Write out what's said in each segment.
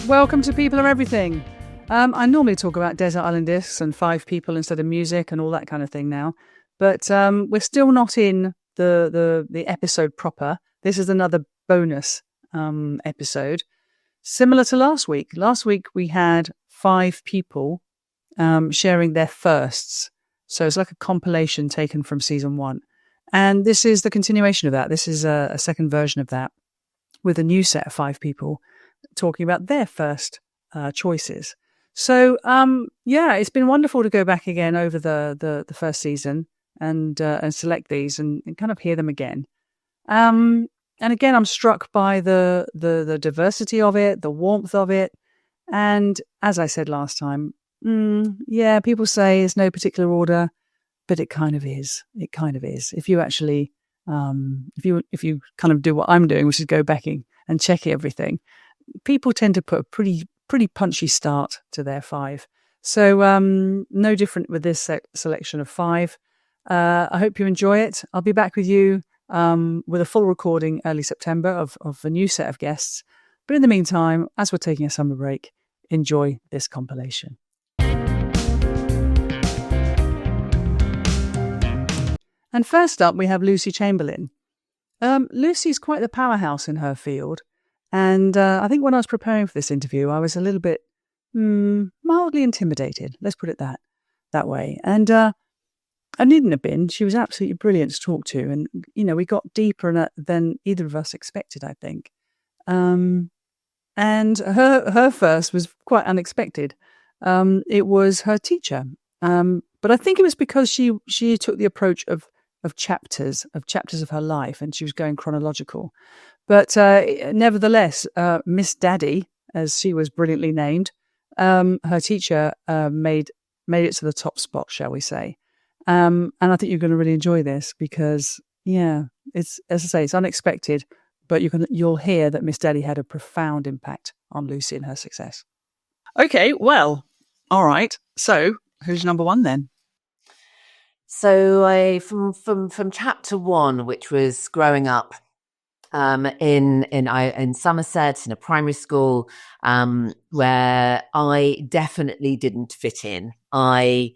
Welcome to People Are Everything. I normally talk about Desert Island Discs and 5 people instead of music and all that kind of thing now, but we're still not in the episode proper. This is another bonus episode, similar to last week. Last week we had 5 people sharing their firsts, so it's like a compilation taken from season 1, and this is the continuation of that. This is a second version of that with a new set of 5 people talking about their first choices. So, it's been wonderful to go back again over the first season and select these and kind of hear them again. And again, I'm struck by the diversity of it, the warmth of it. And as I said last time, people say there's no particular order, but it kind of is. It kind of is. If you actually, if you kind of do what I'm doing, which is go back and check everything, people tend to put a pretty punchy start to their 5. So no different with this selection of 5. I hope you enjoy it. I'll be back with you with a full recording early September of a new set of guests. But in the meantime, as we're taking a summer break, enjoy this compilation. And first up, we have Lucy Chamberlain. Lucy's quite the powerhouse in her field. And I think when I was preparing for this interview, I was a little bit mildly intimidated. Let's put it that way. And I needn't have been. She was absolutely brilliant to talk to. And, we got deeper than either of us expected, I think. And her first was quite unexpected. It was her teacher. But I think it was because she took the approach of chapters of her life, and she was going chronological. But nevertheless, Miss Daddy, as she was brilliantly named, her teacher made it to the top spot, shall we say. And I think you're going to really enjoy this because, it's, as I say, it's unexpected, but you'll hear that Miss Daddy had a profound impact on Lucy and her success. Okay, well, all right. So who's number 1 then? So from chapter 1, which was growing up in Somerset in a primary school, where I definitely didn't fit in. I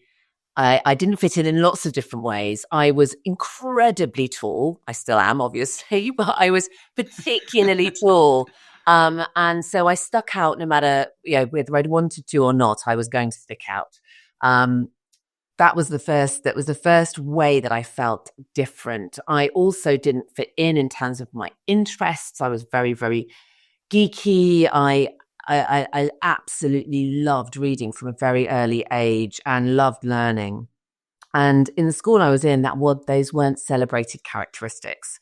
didn't fit in lots of different ways. I was incredibly tall. I still am, obviously, but I was particularly tall. And so I stuck out no matter, whether I'd wanted to or not, I was going to stick out. That was the first way that I felt different. I also didn't fit in terms of my interests. I was very, very geeky. I absolutely loved reading from a very early age and loved learning. And in the school I was in, those weren't celebrated characteristics.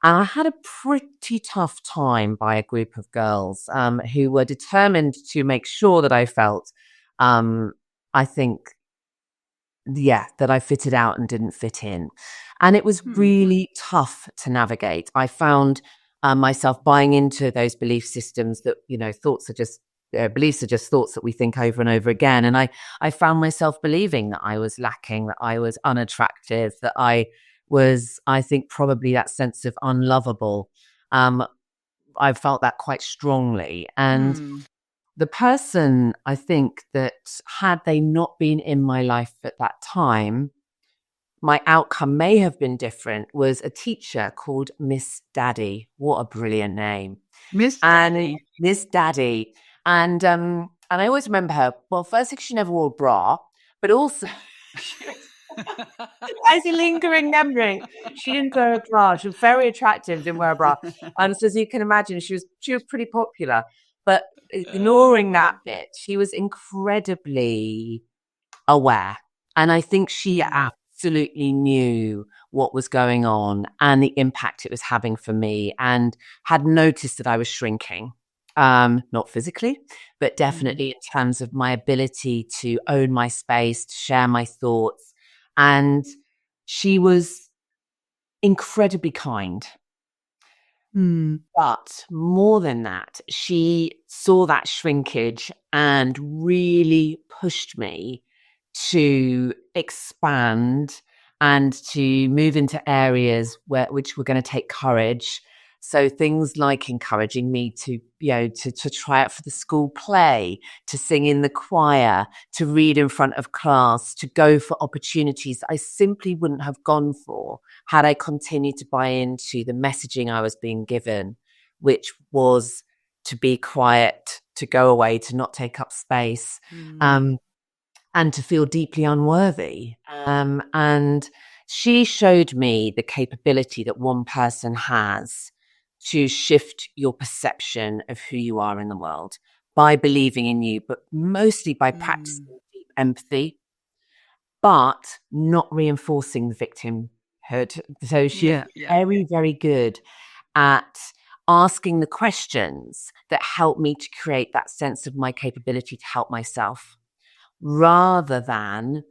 And I had a pretty tough time by a group of girls who were determined to make sure that I felt, that I fitted out and didn't fit in. And it was really tough to navigate. I found myself buying into those belief systems that, beliefs are just thoughts that we think over and over again. And I found myself believing that I was lacking, that I was unattractive, that I think probably that sense of unlovable. I felt that quite strongly. And the person, I think, that had they not been in my life at that time, my outcome may have been different, was a teacher called Miss Daddy. What a brilliant name. Miss Daddy. Miss Daddy. And I always remember her. Well, first, she never wore a bra, but also... As a lingering memory, she didn't wear a bra. She was very attractive, didn't wear a bra. And so as you can imagine, she was pretty popular. But ignoring that bit, she was incredibly aware. And I think she absolutely knew what was going on and the impact it was having for me, and had noticed that I was shrinking. Not physically, but definitely in terms of my ability to own my space, to share my thoughts. And she was incredibly kind. But more than that, she saw that shrinkage and really pushed me to expand and to move into areas which were going to take courage, So things like encouraging me to, to try out for the school play, to sing in the choir, to read in front of class, to go for opportunities I simply wouldn't have gone for had I continued to buy into the messaging I was being given, which was to be quiet, to go away, to not take up space, and to feel deeply unworthy. And she showed me the capability that one person has to shift your perception of who you are in the world by believing in you, but mostly by practicing deep empathy, but not reinforcing the victimhood. So she's very, very good at asking the questions that help me to create that sense of my capability to help myself, rather than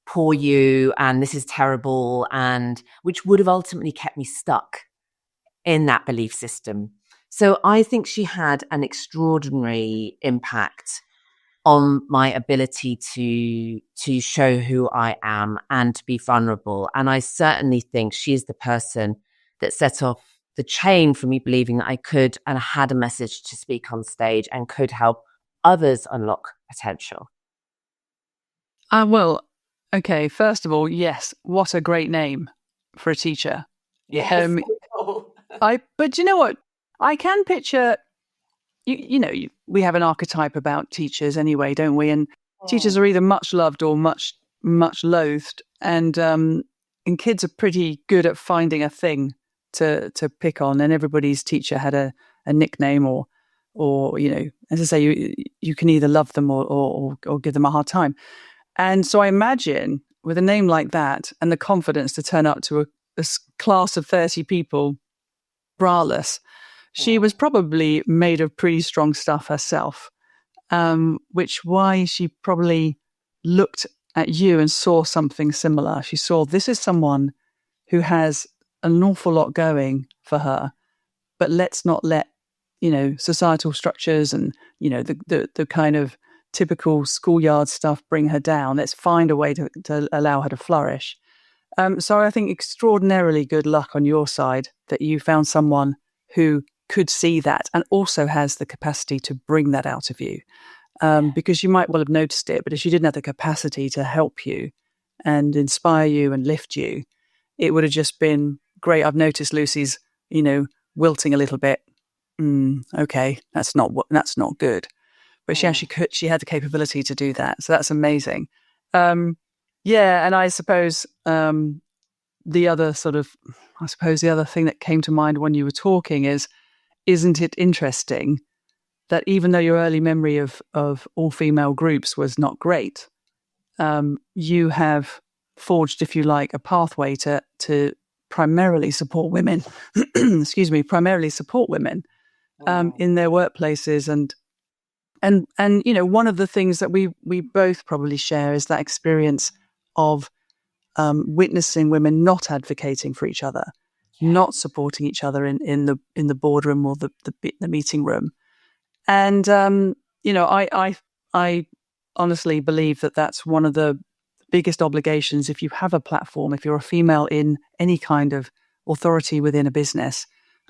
poor you and this is terrible, and which would have ultimately kept me stuck in that belief system. So I think she had an extraordinary impact on my ability to show who I am and to be vulnerable. And I certainly think she is the person that set off the chain for me believing that I could and had a message to speak on stage and could help others unlock potential. Well, okay. First of all, yes, what a great name for a teacher. Yes. But you know what? I can picture. We have an archetype about teachers anyway, don't we? And teachers are either much loved or much loathed, and kids are pretty good at finding a thing to pick on. And everybody's teacher had a nickname, or as I say, you can either love them or give them a hard time. And so I imagine with a name like that and the confidence to turn up to a class of 30 people braless, she was probably made of pretty strong stuff herself, which why she probably looked at you and saw something similar. She saw this is someone who has an awful lot going for her, but let's not let, societal structures and, the kind of typical schoolyard stuff bring her down. Let's find a way to allow her to flourish. So I think extraordinarily good luck on your side that you found someone who could see that and also has the capacity to bring that out of you. Because you might well have noticed it, but if she didn't have the capacity to help you and inspire you and lift you, it would have just been great. I've noticed Lucy's, wilting a little bit. Okay, that's not good. But she had the capability to do that. So that's amazing. And I suppose the other thing that came to mind when you were talking is, isn't it interesting that even though your early memory of all female groups was not great, you have forged, if you like, a pathway to primarily support women. Primarily support women in their workplaces, and one of the things that we both probably share is that experience of witnessing women not advocating for each other, not supporting each other in the boardroom or the meeting room. And I honestly believe that that's one of the biggest obligations if you have a platform, if you're a female in any kind of authority within a business,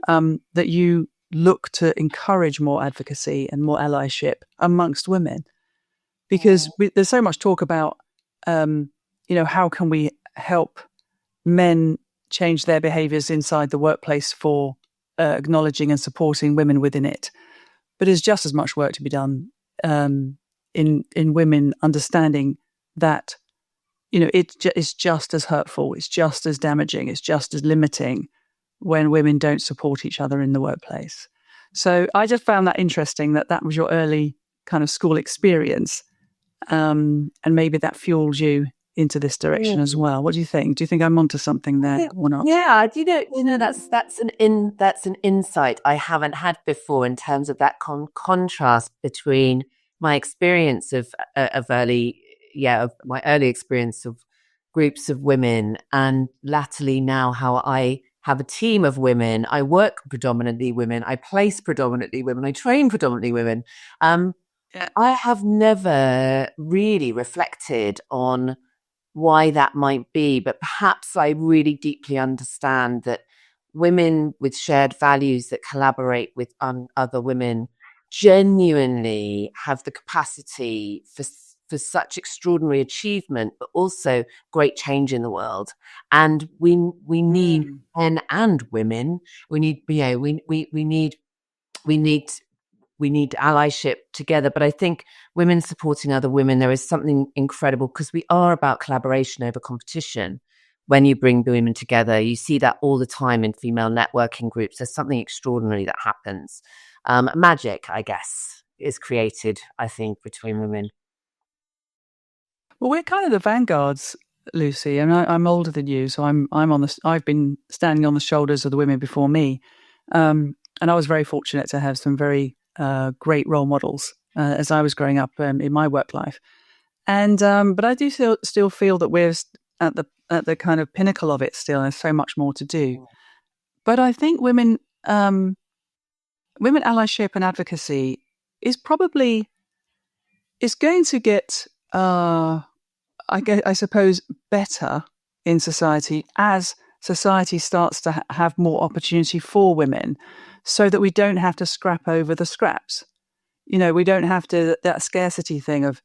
that you look to encourage more advocacy and more allyship amongst women, because there's so much talk about how can we help men change their behaviors inside the workplace for acknowledging and supporting women within it. But there's just as much work to be done in women understanding that, it's just as hurtful, it's just as damaging, it's just as limiting when women don't support each other in the workplace. So I just found that interesting that was your early kind of school experience, and maybe that fueled you into this direction as well. What do you think? Do you think I'm onto something there or not? Yeah, that's an insight I haven't had before in terms of that contrast between my experience of my early experience of groups of women, and latterly now how I have a team of women. I work predominantly women. I place predominantly women. I train predominantly women. I have never really reflected on why that might be, but perhaps I really deeply understand that women with shared values that collaborate with other women genuinely have the capacity for such extraordinary achievement, but also great change in the world. And we need men and women. We need, we need we need allyship together. But I think women supporting other women, there is something incredible, because we are about collaboration over competition. When you bring the women together, you see that all the time in female networking groups. There's something extraordinary that happens. Magic, I guess, is created, I think, between women. Well, we're kind of the vanguards, Lucy, and I'm older than you, so I've been standing on the shoulders of the women before me, and I was very fortunate to have some very great role models as I was growing up in my work life, and but I do still feel that we're at the kind of pinnacle of it still. There's so much more to do, but I think women allyship and advocacy is going to get. I suppose, better in society as society starts to have more opportunity for women, so that we don't have to scrap over the scraps. We don't have to, that scarcity thing of,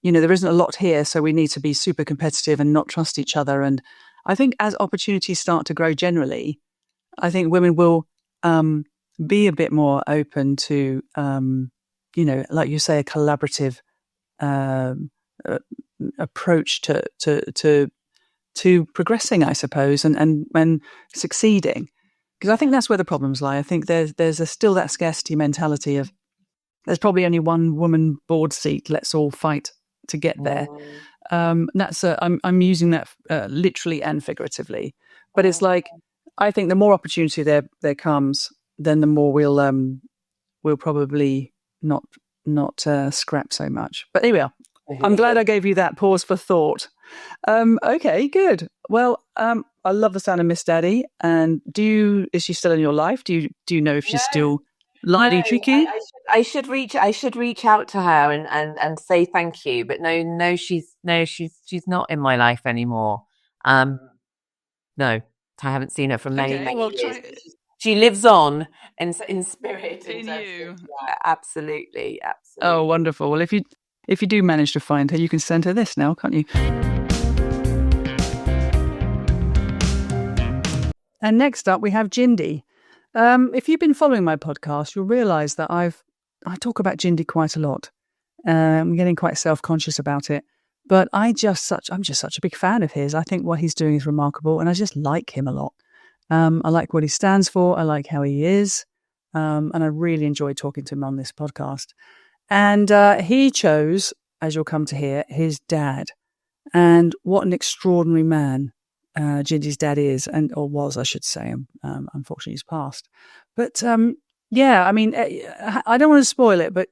there isn't a lot here, so we need to be super competitive and not trust each other. And I think as opportunities start to grow generally, I think women will be a bit more open to, like you say, a collaborative approach to progressing, I suppose, and succeeding, because I think that's where the problems lie. I think there's still that scarcity mentality of there's probably only one woman board seat. Let's all fight to get there. That's I'm using that literally and figuratively, but it's like I think the more opportunity there comes, then the more we'll probably not scrap so much. But anyway. I'm glad I gave you that pause for thought. Okay, good. Well, I love the sound of Miss Daddy. And is she still in your life? Do you know if she's still lightly tricky? I should reach out to her and say thank you. But no, she's not in my life anymore. No, I haven't seen her for many years. She lives on in spirit. In you. Yeah, absolutely. Oh, wonderful. Well, if you do manage to find her, you can send her this now, can't you? And next up, we have Jindy. If you've been following my podcast, you'll realise that I talk about Jindy quite a lot. I'm getting quite self-conscious about it, but I'm just such a big fan of his. I think what he's doing is remarkable, and I just like him a lot. I like what he stands for. I like how he is, and I really enjoy talking to him on this podcast. And he chose, as you'll come to hear, his dad. And what an extraordinary man Jindy's dad is, or was, I should say. Unfortunately, he's passed. But yeah, I mean, I don't want to spoil it, but,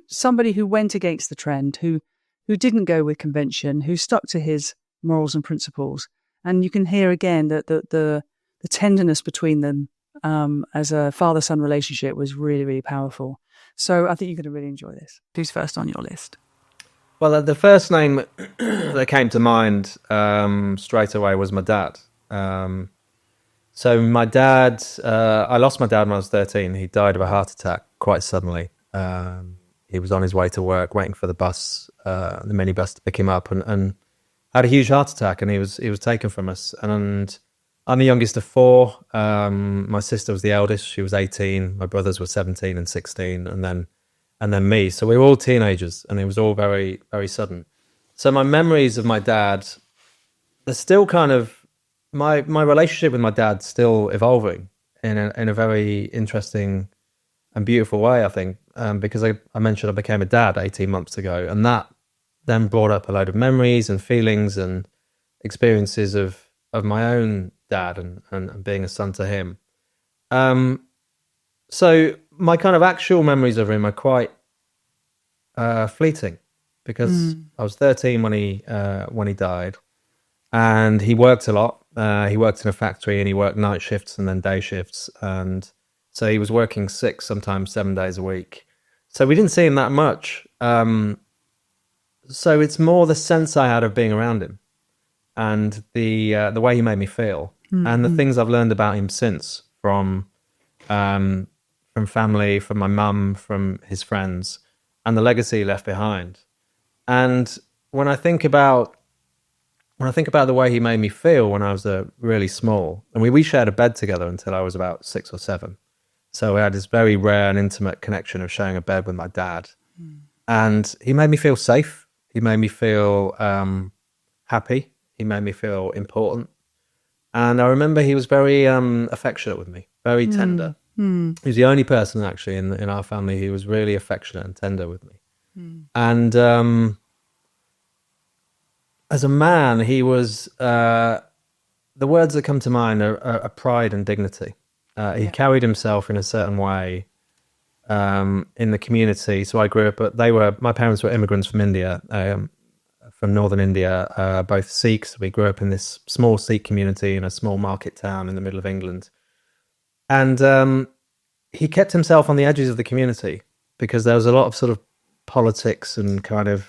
somebody who went against the trend, who didn't go with convention, who stuck to his morals and principles. And you can hear again that the tenderness between them as a father-son relationship was really, really powerful. So I think you're going to really enjoy this. Who's first on your list? Well, the first name that came to mind straight away was my dad. So my dad, I lost my dad when I was 13. He died of a heart attack quite suddenly. He was on his way to work, waiting for the bus, the minibus to pick him up, and had a huge heart attack, and he was taken from us. And I'm the youngest of four. My sister was the eldest. She was 18. My brothers were 17 and 16, and then me. So we were all teenagers, and it was all very, very sudden. So my memories of my dad, they're still kind of, my relationship with my dad's still evolving in a very interesting and beautiful way, I think, because I mentioned I became a dad 18 months ago, and that then brought up a load of memories and feelings and experiences of my own dad and being a son to him. So my kind of actual memories of him are quite fleeting, because I was 13 when he died, and he worked a lot. He worked in a factory, and he worked night shifts and then day shifts, and so he was working 6, sometimes 7 days a week. So we didn't see him that much. So it's more the sense I had of being around him, and the way he made me feel. And the things I've learned about him since from family, from my mum, from his friends, and the legacy he left behind. And when I think about the way he made me feel when I was really small, and we shared a bed together until I was about 6 or 7. So we had this very rare and intimate connection of sharing a bed with my dad. And he made me feel safe. He made me feel happy. He made me feel important. And I remember he was very affectionate with me, very tender. He was the only person actually in our family who was really affectionate and tender with me. And as a man, he was, the words that come to mind are pride and dignity. He carried himself in a certain way in the community. So I grew up, but my parents were immigrants from India, from northern India, both Sikhs. We grew up in this small Sikh community in a small market town in the middle of England. And he kept himself on the edges of the community because there was a lot of sort of politics and kind of,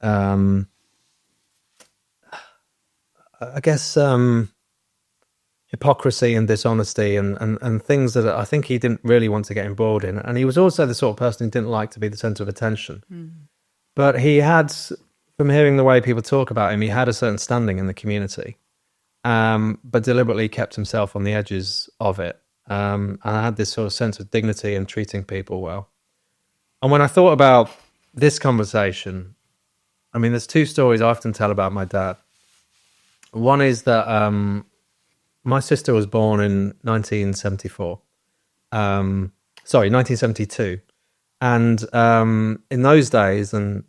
I guess, hypocrisy and dishonesty and things that I think he didn't really want to get involved in. And he was also the sort of person who didn't like to be the centre of attention. But he had, from hearing the way people talk about him, he had a certain standing in the community, but deliberately kept himself on the edges of it. And I had this sort of sense of dignity and treating people well. And when I thought about this conversation, I mean, there's 2 stories I often tell about my dad. One is that my sister was born in 1972. And in those days, and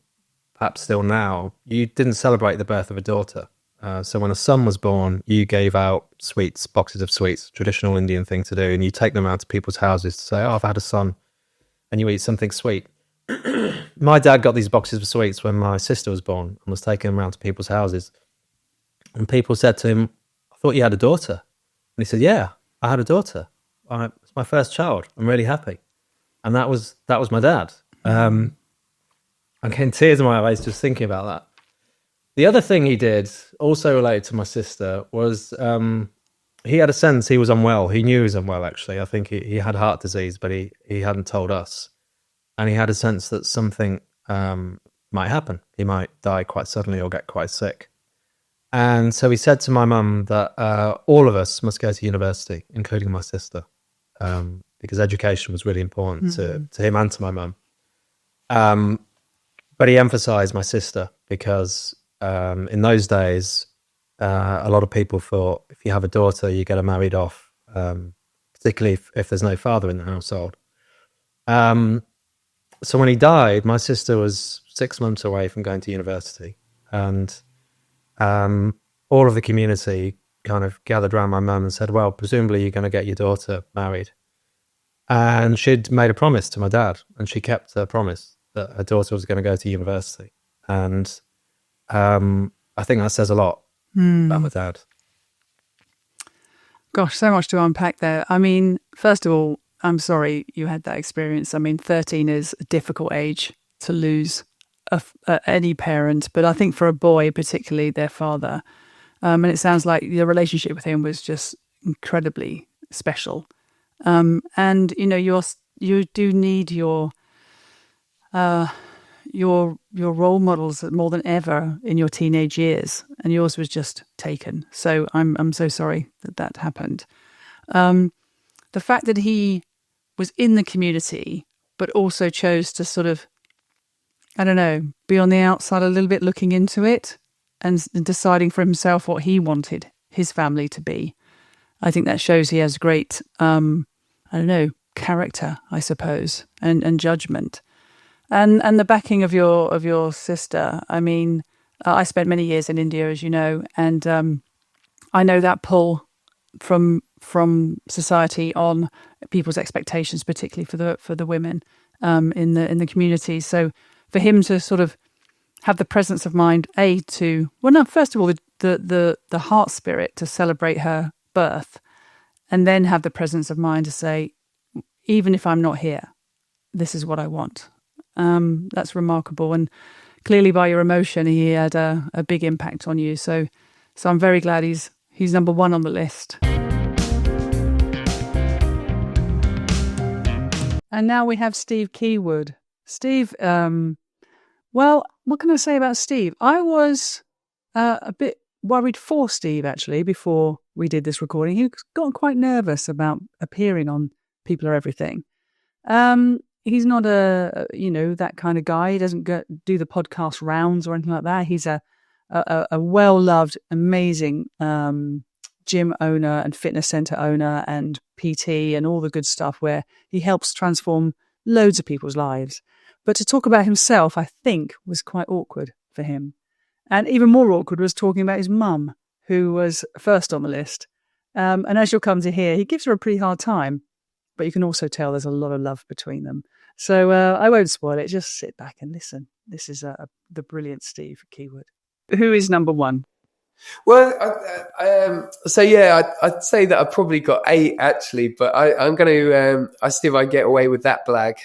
perhaps still now, you didn't celebrate the birth of a daughter. So when a son was born, you gave out sweets, boxes of sweets, traditional Indian thing to do, and you take them out to people's houses to say, "Oh, I've had a son," and you eat something sweet. My dad got these boxes of sweets when my sister was born and was taking them around to people's houses. And people said to him, "I thought you had a daughter." And he said, "Yeah, I had a daughter. It's my first child. I'm really happy." And that was my dad. I'm getting tears in my eyes just thinking about that. The other thing he did, also related to my sister, was he had a sense he was unwell. He knew he was unwell, actually. I think he had heart disease, but he hadn't told us. And he had a sense that something might happen. He might die quite suddenly or get quite sick. And so he said to my mum that all of us must go to university, including my sister, because education was really important to him and to my mum. But he emphasised my sister because in those days, a lot of people thought if you have a daughter, you get her married off, particularly if there's no father in the household. So when he died, my sister was 6 months away from going to university. And all of the community kind of gathered around my mum and said, "Well, presumably you're going to get your daughter married." And she'd made a promise to my dad, and she kept her promise that her daughter was going to go to university. And I think that says a lot about my dad. Gosh, so much to unpack there. I mean, first of all, I'm sorry you had that experience. I mean, 13 is a difficult age to lose any parent, but I think for a boy, particularly their father, and it sounds like your relationship with him was just incredibly special. And you know, you do need your role models more than ever in your teenage years, and yours was just taken. So I'm so sorry that happened. The fact that he was in the community, but also chose to sort of, I don't know, be on the outside a little bit, looking into it and deciding for himself what he wanted his family to be. I think that shows he has great, character, I suppose, and judgment. And the backing of your sister. I mean, I spent many years in India, as you know, and I know that pull from society on people's expectations, particularly for the women in the community. So for him to sort of have the presence of mind, first of all, the heart spirit to celebrate her birth, and then have the presence of mind to say, even if I'm not here, this is what I want. That's remarkable, and clearly by your emotion, he had a big impact on you. So I'm very glad he's He's number 1 on the list. And now we have Steve Keywood. Steve, well, what can I say about Steve? I was a bit worried for Steve, actually, before we did this recording. He got quite nervous about appearing on People Are Everything. He's not that kind of guy. He doesn't do the podcast rounds or anything like that. He's a well-loved, amazing gym owner and fitness center owner and PT and all the good stuff where he helps transform loads of people's lives. But to talk about himself, I think, was quite awkward for him. And even more awkward was talking about his mum, who was first on the list. And as you'll come to hear, he gives her a pretty hard time, but you can also tell there's a lot of love between them. So I won't spoil it. Just sit back and listen. This is the brilliant Steve Keywood. Who is number 1? Well, I'd say that I've probably got 8 actually, but I'm going to I see if I get away with that blag.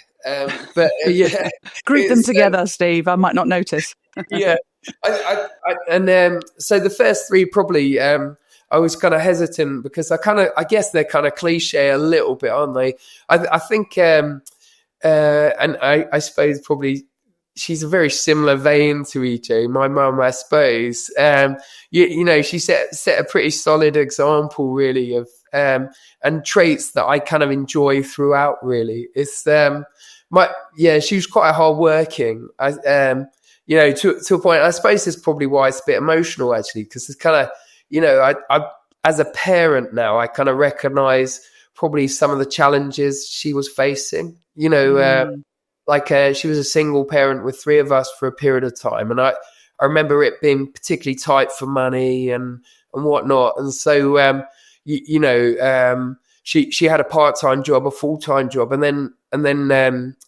But yeah, group them together, Steve. I might not notice. Yeah, so the first 3 probably I was kind of hesitant because I guess they're kind of cliche a little bit, aren't they? I think and I suppose probably she's a very similar vein to EJ, my mum, I suppose. She set a pretty solid example, really, of and traits that I kind of enjoy throughout. Really, it's she was quite hardworking. To a point. I suppose it's probably why it's a bit emotional, actually, because it's kind of I as a parent now, I kind of recognise probably some of the challenges she was facing. She was a single parent with 3 of us for a period of time. And I remember it being particularly tight for money and whatnot. And so, she had a part-time job, a full-time job, and then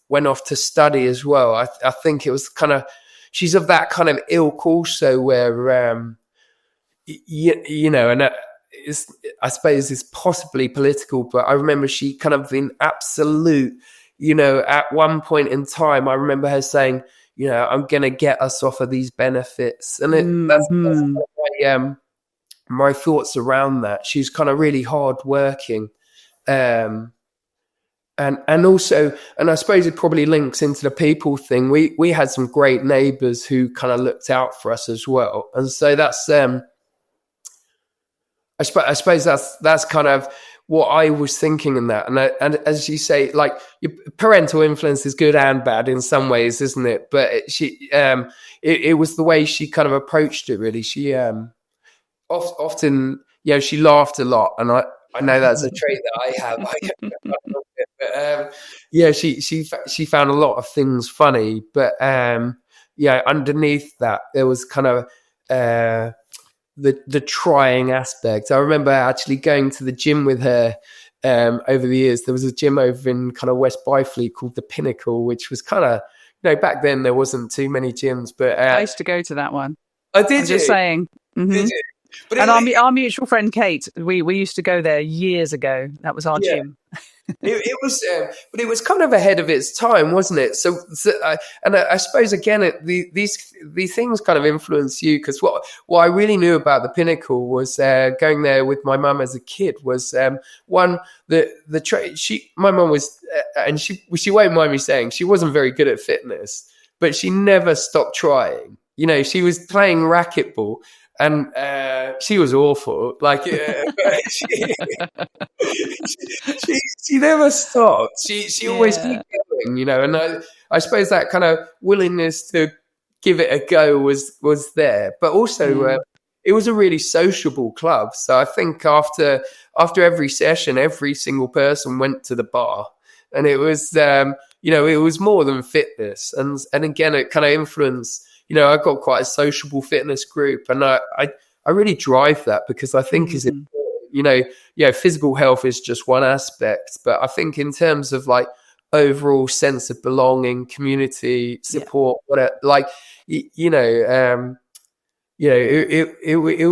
went off to study as well. I think it was kind of, she's of that kind of ilk also where, I suppose it's possibly political, but I remember she kind of been absolute. At one point in time, I remember her saying, I'm going to get us off of these benefits. And that's kind of my thoughts around that. She's kind of really hardworking. And also, and I suppose it probably links into the people thing. We had some great neighbours who kind of looked out for us as well. And so that's, I suppose that's kind of what I was thinking in that. And as you say, like, your parental influence is good and bad in some ways, isn't it? But it was the way she kind of approached it, really. She often, she laughed a lot. And I know that's a trait that I have. She found a lot of things funny. But underneath that, there was kind of the trying aspect. I remember actually going to the gym with her over the years. There was a gym over in kind of West Byfleet called the Pinnacle, which was kind of, back then there wasn't too many gyms. But I used to go to that one. Oh, did you? Just saying. Mm-hmm. Did you? But and our mutual friend Kate, we used to go there years ago. That was our gym. It was, but it was kind of ahead of its time, wasn't it? So I suppose again, these things kind of influence you, because what I really knew about the Pinnacle was going there with my mum as a kid was one my mum was and she won't mind me saying she wasn't very good at fitness, but she never stopped trying. She was playing racquetball. And she was awful. Like she never stopped. She always kept going, And I suppose that kind of willingness to give it a go was there. But also, it was a really sociable club. So I think after every session, every single person went to the bar, and it was it was more than fitness. And again, it kind of influenced. I've got quite a sociable fitness group, and I really drive that because I think is important. Physical health is just one aspect, but I think in terms of like overall sense of belonging, community support, whatever, it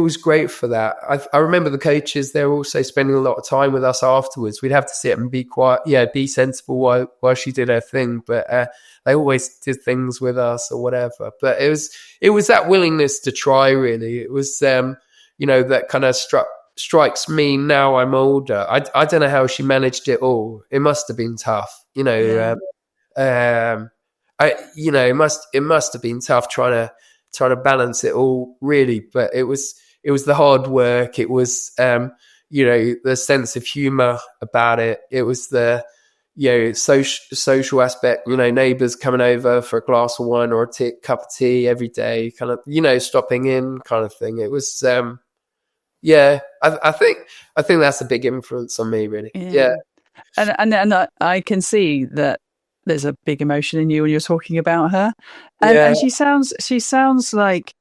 was great for that. I remember the coaches, they were also spending a lot of time with us afterwards. We'd have to sit and be quiet, be sensible while she did her thing, but they always did things with us or whatever. But it was that willingness to try, really. It was that kind of struck strikes me now I'm older. I don't know how she managed it all. It must have been tough, you know. It must have been tough trying to balance it all, really. But it was the hard work. It was the sense of humor about it. It was the social aspect. Neighbors coming over for a glass of wine or a cup of tea every day, kind of stopping in, kind of thing. It was I think that's a big influence on me, really. Yeah. And I can see that there's a big emotion in you when you're talking about her, and she sounds like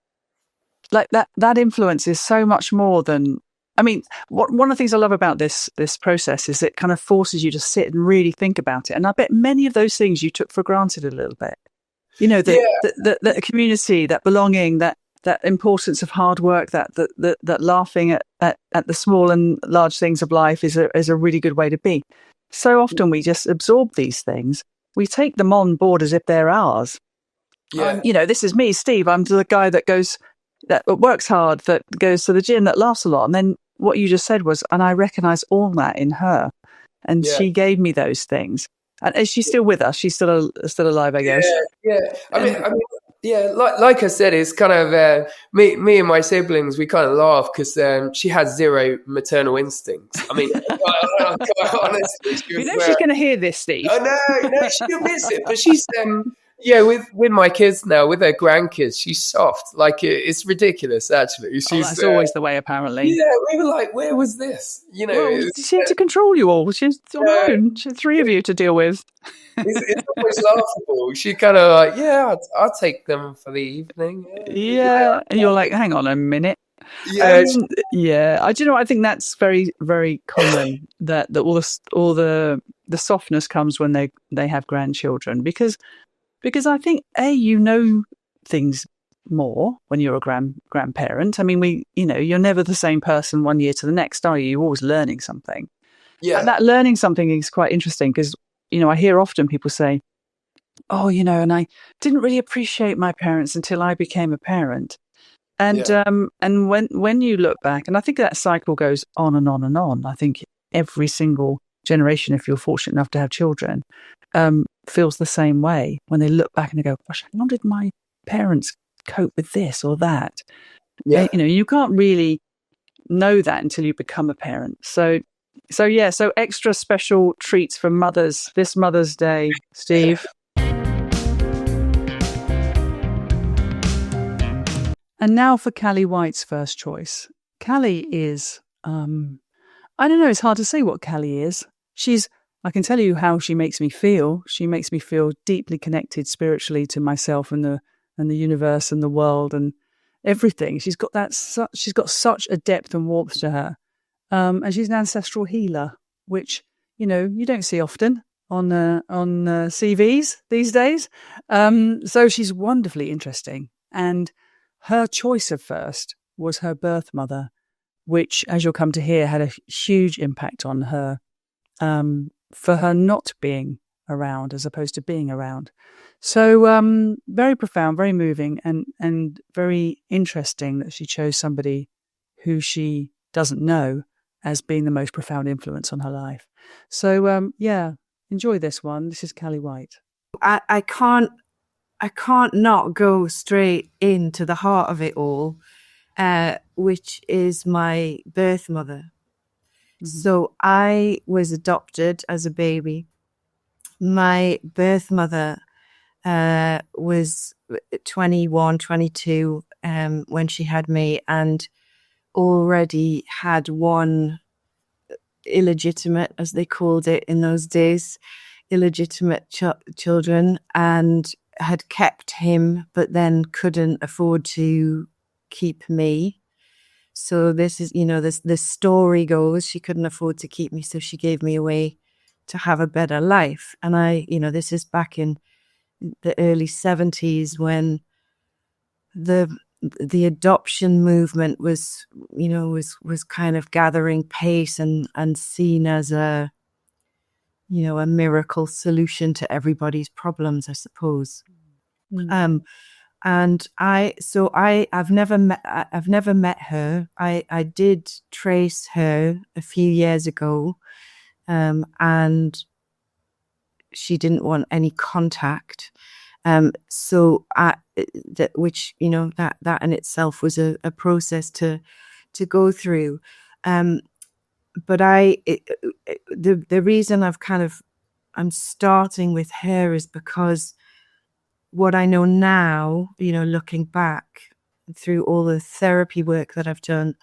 that influence is so much more than. I mean, one of the things I love about this process is it kind of forces you to sit and really think about it. And I bet many of those things you took for granted a little bit. The community, that belonging, that importance of hard work, that laughing at the small and large things of life is a really good way to be. So often we just absorb these things. We take them on board as if they're ours. Yeah. This is me, Steve. I'm the guy that works hard, that goes to the gym, that laughs a lot. And then what you just said was, and I recognize all that in her. And she gave me those things. And is she still with us? She's still alive, I guess. Yeah. I mean, like I said, it's kind of me and my siblings. We kind of laugh because she had zero maternal instincts. I mean, quite honestly, she's going to hear this, Steve. Oh no, she'll miss it. But she's with my kids now, with her grandkids, she's soft. Like it's ridiculous, actually. That's always the way, apparently. Yeah, we were like, where was this? She seemed to control you all. She's on her own. She had three of you to deal with. It's always laughable. She kind of like, I'll take them for the evening. Yeah. And you're like, hang on a minute. Yeah. I think that's very, very common that all the softness comes when they have grandchildren because I think things more when you're a grandparent. I mean, you're never the same person 1 year to the next, are you? You're always learning something. Yeah. And that learning something is quite interesting because, I hear often people say, oh, and I didn't really appreciate my parents until I became a parent. And and when you look back, and I think that cycle goes on and on and on. I think every single generation, if you're fortunate enough to have children, feels the same way when they look back and they go, gosh, how did my parents cope with this or that? Yeah. You can't really know that until you become a parent. So extra special treats for mothers this Mother's Day, Steve. And now for Callie White's first choice. Callie is, I don't know, it's hard to say what Callie is. I can tell you how she makes me feel. She makes me feel deeply connected spiritually to myself and the universe and the world and everything. She's got such a depth and warmth to her. And she's an ancestral healer, which, you don't see often on CVs these days. So she's wonderfully interesting. And her choice of first was her birth mother, which, as you'll come to hear, had a huge impact on her for her not being around as opposed to being around. So very profound, very moving, and very interesting that she chose somebody who she doesn't know as being the most profound influence on her life. So enjoy this one. This is Callie White. I can't not go straight into the heart of it all, which is my birth mother. Mm-hmm. So I was adopted as a baby. My birth mother was 21, 22 when she had me, and already had one illegitimate, as they called it in those days, illegitimate children, and had kept him, but then couldn't afford to keep me. So this is, this story goes, she couldn't afford to keep me, so she gave me away to have a better life. And this is back in the early 70s when the adoption movement was kind of gathering pace and seen as a miracle solution to everybody's problems, I suppose. Mm-hmm. and I've never met her. I did trace her a few years ago, and she didn't want any contact. Which, you know, that in itself was a process to go through. But the reason I'm starting with her is because what I know now, you know, looking back through all the therapy work that I've done,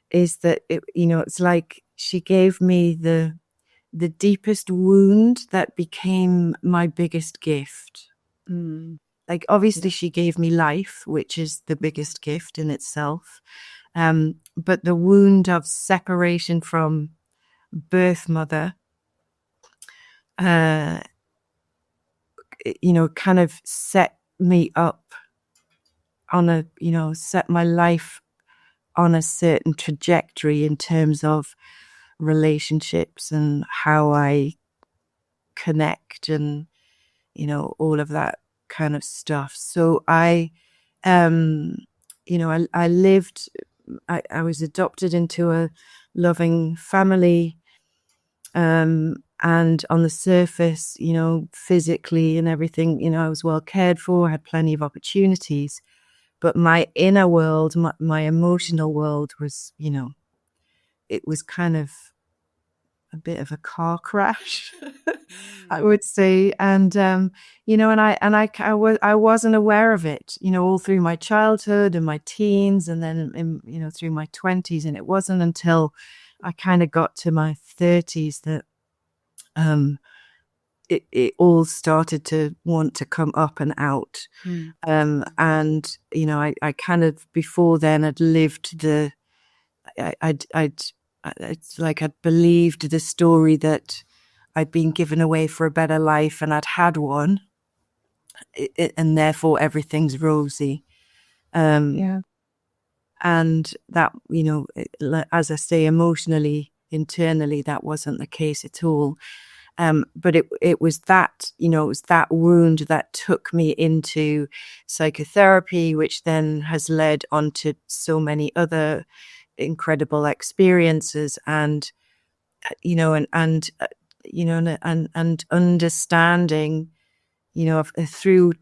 is that it's like she gave me the deepest wound that became my biggest gift. Like, obviously she gave me life, which is the biggest gift in itself. But the wound of separation from birth mother, kind of set me up on set my life on a certain trajectory in terms of relationships and how I connect and, all of that kind of stuff. So I was adopted into a loving family. And on the surface, physically and everything, I was well cared for, had plenty of opportunities. But my inner world, my emotional world was, it was kind of a bit of a car crash, I would say. And, I wasn't aware of it, all through my childhood and my teens, and then, through my 20s. And it wasn't until I kind of got to my 30s that it all started to want to come up and out. And, I kind of, before then, had lived it's like I'd believed the story that I'd been given away for a better life and I'd had one, and therefore everything's rosy. And that, as I say, emotionally, internally, that wasn't the case at all. But it was that, it was that wound that took me into psychotherapy, which then has led on to so many other incredible experiences, and understanding, through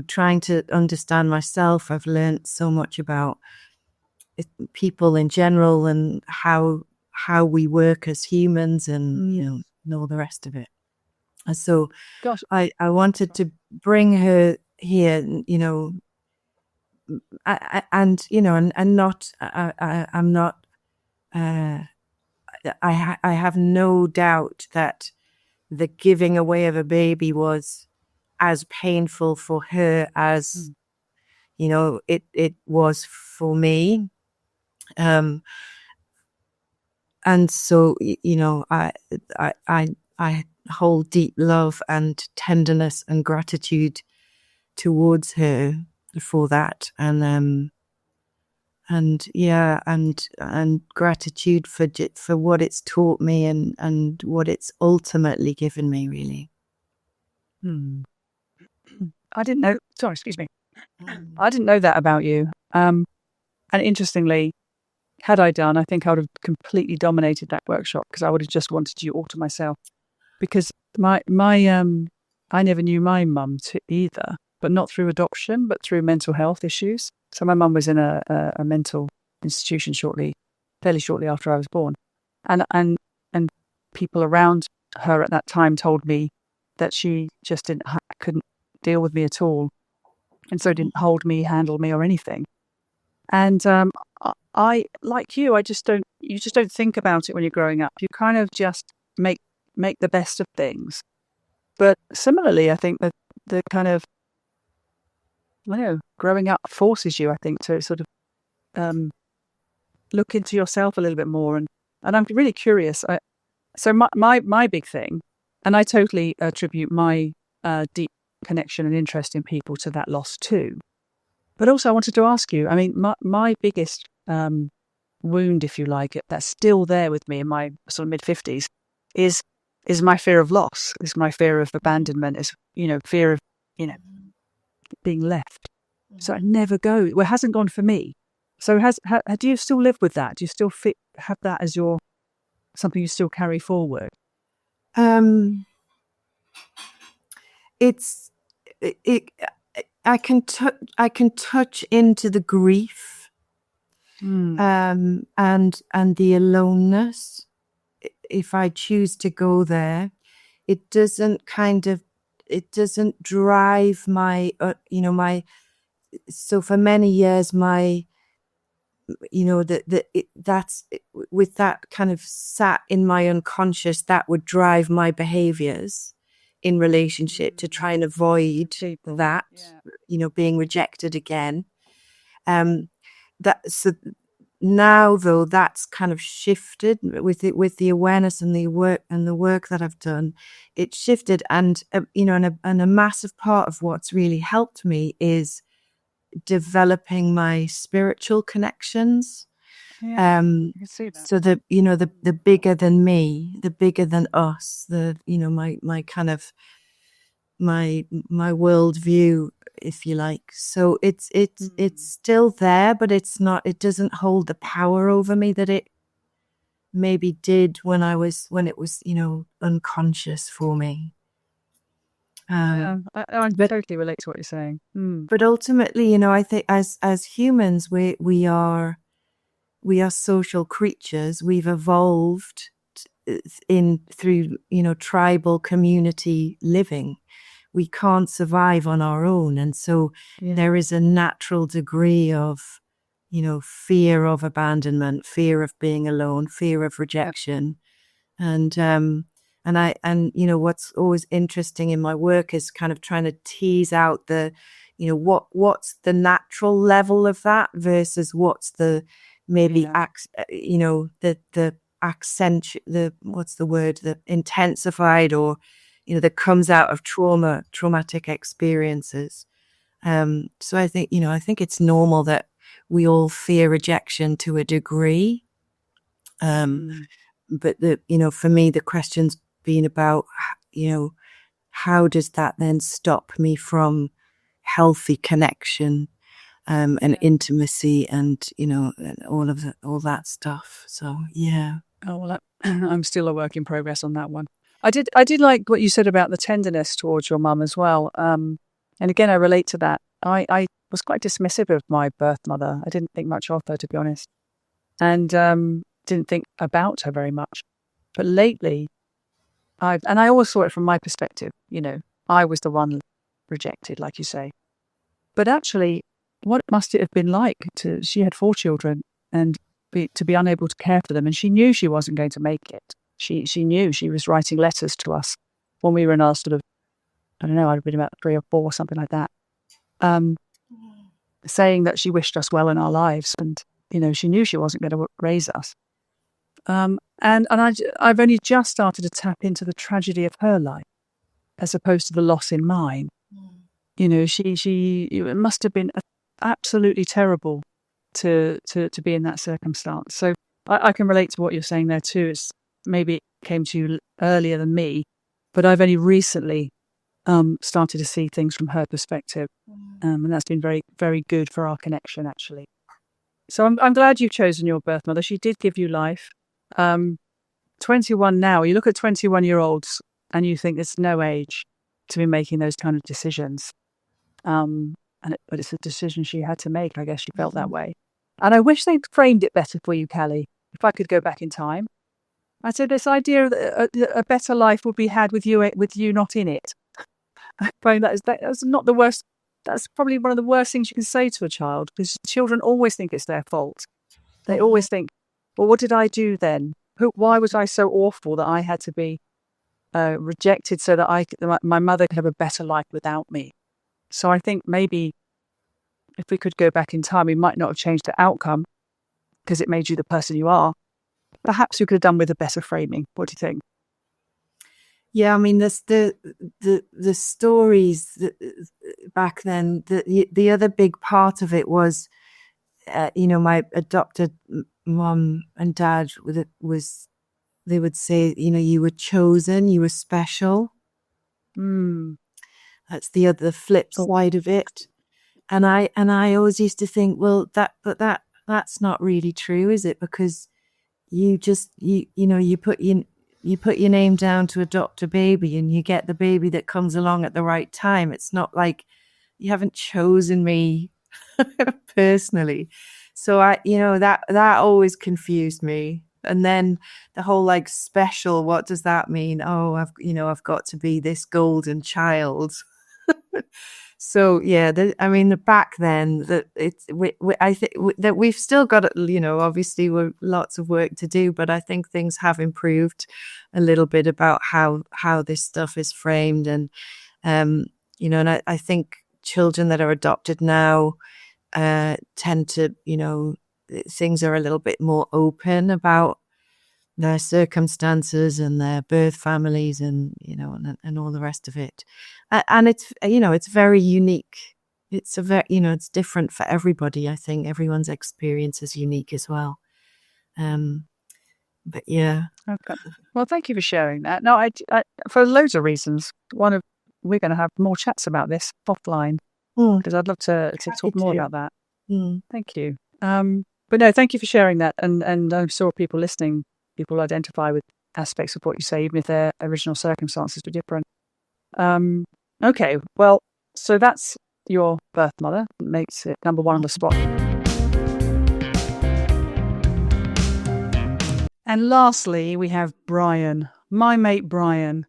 trying to understand myself, I've learned so much about people in general and how we work as humans, and and all the rest of it. And so, Gosh, I wanted to bring her here, and not, I'm not, I have no doubt that the giving away of a baby was as painful for her as, it was for me. And so, I hold deep love and tenderness and gratitude towards her for that. And gratitude for what it's taught me and what it's ultimately given me, really. I didn't know. Sorry, excuse me. I didn't know that about you. And interestingly, had I done, I think I would have completely dominated that workshop, because I would have just wanted you all to myself. Because I never knew my mum either, but not through adoption, but through mental health issues. So my mum was in a mental institution fairly shortly after I was born, and people around her at that time told me that she just couldn't deal with me at all, and so didn't hold me, handle me, or anything. And I, like you, you just don't think about it when you're growing up. You kind of just make the best of things. But similarly, I think that the kind of, growing up forces you, I think, to sort of look into yourself a little bit more. And I'm really curious. So my big thing, and I totally attribute my deep connection and interest in people to that loss too. But also I wanted to ask you, I mean, my biggest wound, if you like, that's still there with me in my sort of mid-50s is my fear of loss, is my fear of abandonment, is, fear of, being left. So it never goes. Well, it hasn't gone for me. So do you still live with that? Do you still have that as your something you still carry forward? It's it. I can touch into the grief, and the aloneness. If I choose to go there, it doesn't drive my so for many years that's with that kind of sat in my unconscious, that would drive my behaviors in relationship to try and avoid that, being rejected again. So now though, that's kind of shifted with the awareness and the work that I've done. It shifted, and and a massive part of what's really helped me is developing my spiritual connections. I can see that. So the bigger than me, the bigger than us, my kind of my worldview, if you like. So it's still there, but it doesn't hold the power over me that it maybe did when it was unconscious for me. I totally relate to what you're saying. But ultimately, I think as humans, we are social creatures. We've evolved through tribal community living. We can't survive on our own, and so there is a natural degree of fear of abandonment, fear of being alone, fear of rejection, and what's always interesting in my work is kind of trying to tease out the what's the natural level of that versus what's the maybe the accent, what's the word, the intensified, or that comes out of traumatic experiences. So I think it's normal that we all fear rejection to a degree. But for me, the question's been about, how does that then stop me from healthy connection, and intimacy, and all that stuff. So yeah. Oh well, I'm still a work in progress on that one. I did like what you said about the tenderness towards your mum as well. And again, I relate to that. I was quite dismissive of my birth mother. I didn't think much of her, to be honest, and didn't think about her very much. But lately, I always saw it from my perspective. I was the one rejected, like you say. But actually, what must it have been like she had 4 children and to be unable to care for them, and she knew she wasn't going to make it. She knew. She was writing letters to us when we were in our sort of, I don't know, I'd been about 3 or 4, something like that, saying that she wished us well in our lives, and she knew she wasn't going to raise us. And I've only just started to tap into the tragedy of her life, as opposed to the loss in mine. It must have been absolutely terrible to be in that circumstance. So I can relate to what you're saying there too. It's maybe it came to you earlier than me, but I've only recently started to see things from her perspective, and that's been very, very good for our connection, actually. So I'm glad you've chosen your birth mother. She did give you life. 21 now. You look at 21-year-olds and you think there's no age to be making those kind of decisions. But it's a decision she had to make. I guess she felt that way. And I wish they'd framed it better for you, Kelly. If I could go back in time, I'd say this idea that a better life would be had with you not in it. I find that's not the worst. That's probably one of the worst things you can say to a child, because children always think it's their fault. They always think, well, what did I do then? Why was I so awful that I had to be rejected so that my mother could have a better life without me? So I think maybe if we could go back in time, we might not have changed the outcome because it made you the person you are. Perhaps we could have done with a better framing. What do you think? Yeah, I mean, the stories back then. The other big part of it was, my adopted mum and dad they would say, you were chosen, you were special. That's the flip side of it. And I always used to think, well, that's not really true, is it? Because you just you put your name down to adopt a baby, and you get the baby that comes along at the right time. It's not like you haven't chosen me personally. So that always confused me. And then the whole like special, what does that mean? Oh, I've got to be this golden child. So yeah, back then that I think that we've still got, obviously we're lots of work to do, but I think things have improved a little bit about how this stuff is framed, and and I think children that are adopted now tend to, things are a little bit more open about their circumstances and their birth families, and and all the rest of it. And it's it's very unique. It's it's different for everybody. I think everyone's experience is unique as well. But yeah. Okay. Well, thank you for sharing that. No, I for loads of reasons. We're going to have more chats about this offline, because I'd love to talk more about that. Thank you. But no, thank you for sharing that. And I'm sure people listening, people identify with aspects of what you say, even if their original circumstances were different. Okay, well, so that's your birth mother. Makes it number one on the spot. And lastly, we have Brian, my mate Brian,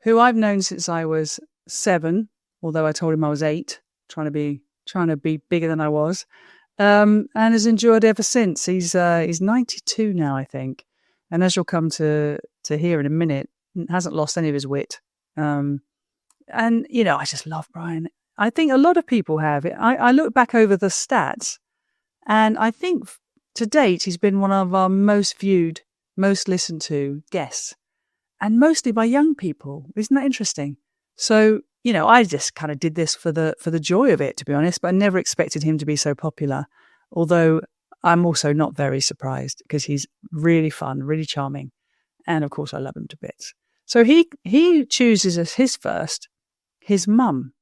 who I've known since I was 7, although I told him I was 8, trying to be bigger than I was, and has endured ever since. He's 92 now, I think, and as you'll come to hear in a minute, hasn't lost any of his wit. And I just love Brian. I think a lot of people have. I look back over the stats, and I think to date he's been one of our most viewed, most listened to guests, and mostly by young people. Isn't that interesting? So, I just kind of did this for the joy of it, to be honest, but I never expected him to be so popular. Although I'm also not very surprised, because he's really fun, really charming. And of course I love him to bits. So he chooses as his first, his mum.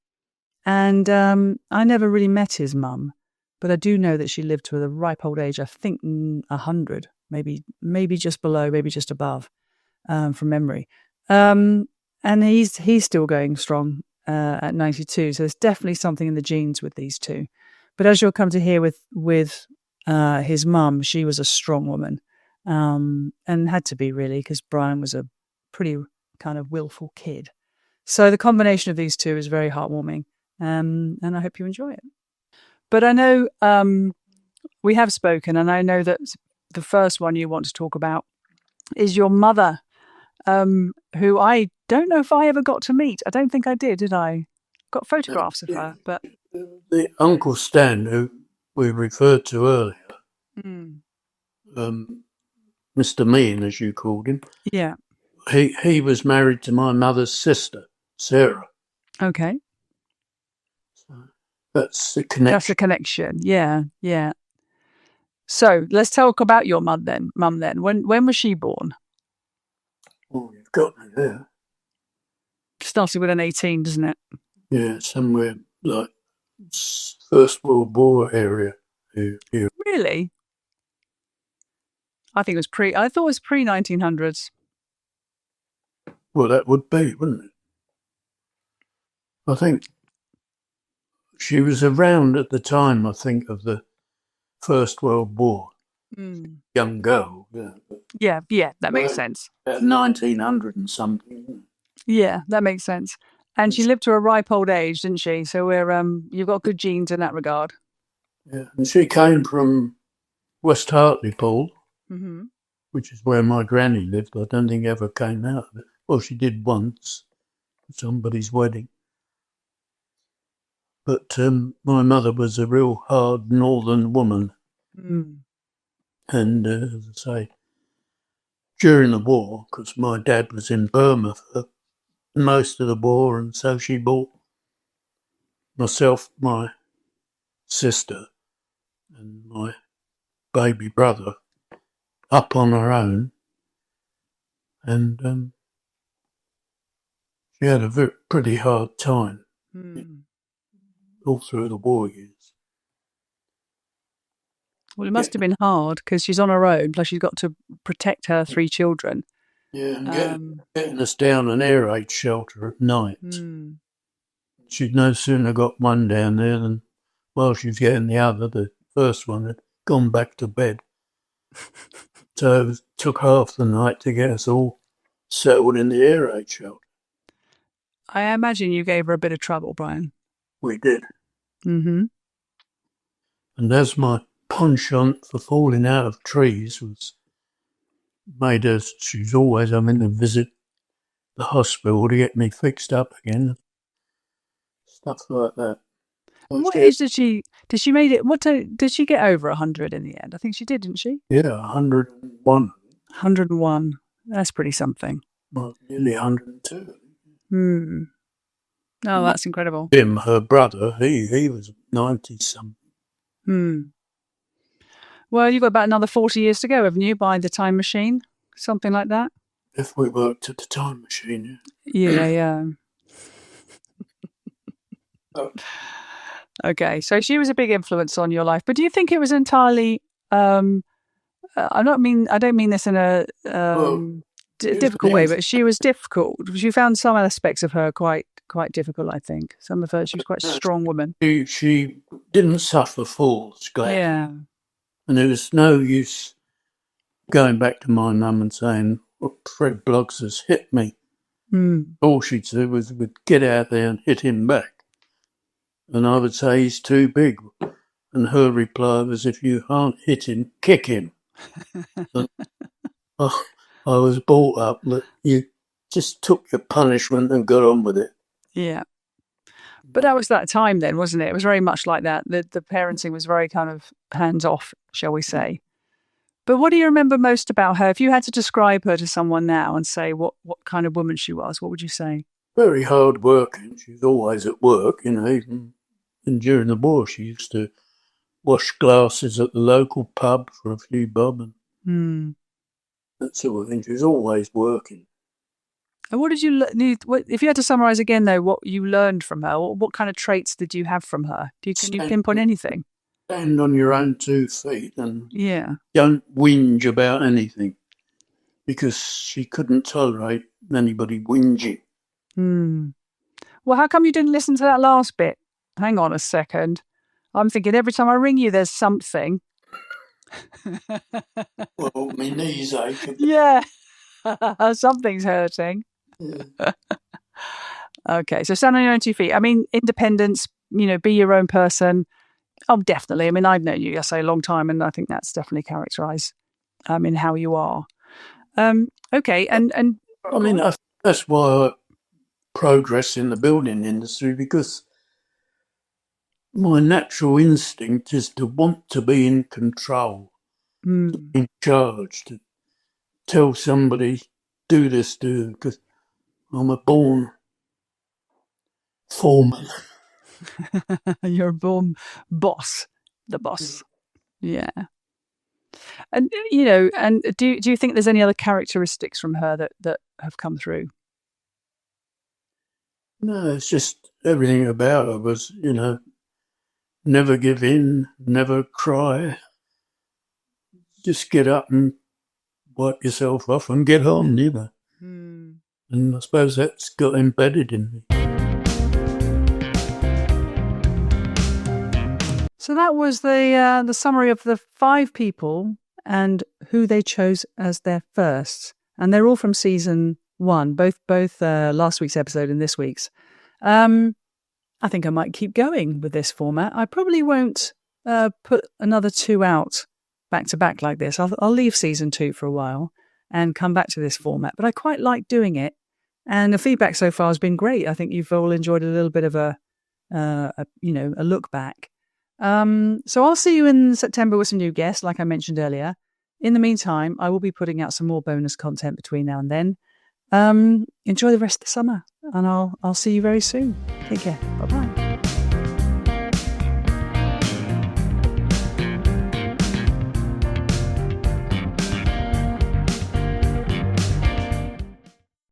And I never really met his mum, but I do know that she lived to the ripe old age, I think 100, maybe just below, maybe just above, from memory. And he's still going strong at 92. So there's definitely something in the genes with these two. But as you'll come to hear with his mum, she was a strong woman, and had to be, really, because Brian was a pretty kind of willful kid. So the combination of these two is very heartwarming, and I hope you enjoy it. But I know we have spoken, and I know that the first one you want to talk about is your mother, who I don't know if I ever got to meet. I don't think I did I? Got photographs of her, but the Uncle Stan, who we referred to earlier, Mr. Mean, as you called him. Yeah. He was married to my mother's sister, Sarah. Okay. So that's the connection. That's a connection. Yeah, yeah. So let's talk about your mum then. When was she born? Oh, you've got me there. Started with an 18, doesn't it? Yeah, somewhere like First World War area. Here. Really? I thought it was pre-1900s. Well, that would be, wouldn't it? I think she was around at the time, I think, of the First World War. Young girl. Yeah, that makes sense. 1900 and something. Yeah, that makes sense. And she lived to a ripe old age, didn't she? So you've got good genes in that regard. Yeah, and she came from West Hartlepool, which is where my granny lived. I don't think ever came out of it. Well, she did once, at somebody's wedding. But my mother was a real hard northern woman. And as I say, during the war, because my dad was in Burma for most of the war, and so she brought myself, my sister, and my baby brother up on her own, and she had a pretty hard time. all through the war years. Well, it must have been hard because she's on her own, plus she's got to protect her 3 children. Yeah, and getting us down an air raid shelter at night. She'd no sooner got one down there than while she was getting the other, the first one had gone back to bed. So it took half the night to get us all settled in the air raid shelter. I imagine you gave her a bit of trouble, Brian. We did. Mm-hmm. And as my penchant for falling out of trees was made her, she's always having to visit the hospital to get me fixed up again. Stuff like that. What age did she made it? Did she get over 100 in the end? I think she did, didn't she? Yeah, 101. 101. That's pretty something. Well, nearly 102. Oh, that's incredible. Him, her brother, he was 90-something. Well, you've got about another 40 years to go, haven't you, by the time machine? Something like that? If we worked at the time machine, Yeah. Okay, so she was a big influence on your life, but do you think it was entirely? I don't mean this in a difficult way, but she was difficult. You found some aspects of her quite difficult. I think some of her, she was quite a strong woman. She didn't suffer fools, glad. Yeah, and there was no use going back to my mum and saying, "Oh, Fred Bloggs has hit me." All she'd say was, "We'd get out there and hit him back." And I would say, "He's too big." And her reply was, "If you can't hit him, kick him." And I was brought up that you just took your punishment and got on with it. Yeah. But that was that time then, wasn't it? It was very much like that. The parenting was very kind of hands-off, shall we say. But what do you remember most about her? If you had to describe her to someone now and say what kind of woman she was, what would you say? Very hard working. She was always at work, even during the war she used to wash glasses at the local pub for a few bob and that sort of thing. She was always working. And what did you if you had to summarise again though, what you learned from her? What kind of traits did you have from her? Can you pinpoint anything? Stand on your own 2 feet and yeah, don't whinge about anything, because she couldn't tolerate anybody whinging. Well, how come you didn't listen to that last bit? Hang on a second. I'm thinking every time I ring you, there's something. Well, my knees ache. Yeah, something's hurting. Yeah. Okay, so stand on your own 2 feet. I mean, independence, be your own person. Oh, definitely. I mean, I've known you, I say, a long time, and I think that's definitely characterised in how you are. Okay, and I mean, that's why I progress in the building industry, because my natural instinct is to want to be in control, to be in charge, to tell somebody, do this, because I'm a born foreman. You're a born boss, the boss. Yeah. And, and do you think there's any other characteristics from her that have come through? No, it's just everything about her was, never give in, never cry. Just get up and wipe yourself off and get on, And I suppose that's got embedded in me. So that was the summary of the 5 people and who they chose as their firsts. And they're all from season 1, both last week's episode and this week's. I think I might keep going with this format. I probably won't put another 2 out back to back like this. I'll leave season 2 for a while and come back to this format. But I quite like doing it. And the feedback so far has been great. I think you've all enjoyed a little bit of a look back. So I'll see you in September with some new guests, like I mentioned earlier. In the meantime, I will be putting out some more bonus content between now and then. Enjoy the rest of the summer, and I'll see you very soon. Take care. Bye-bye.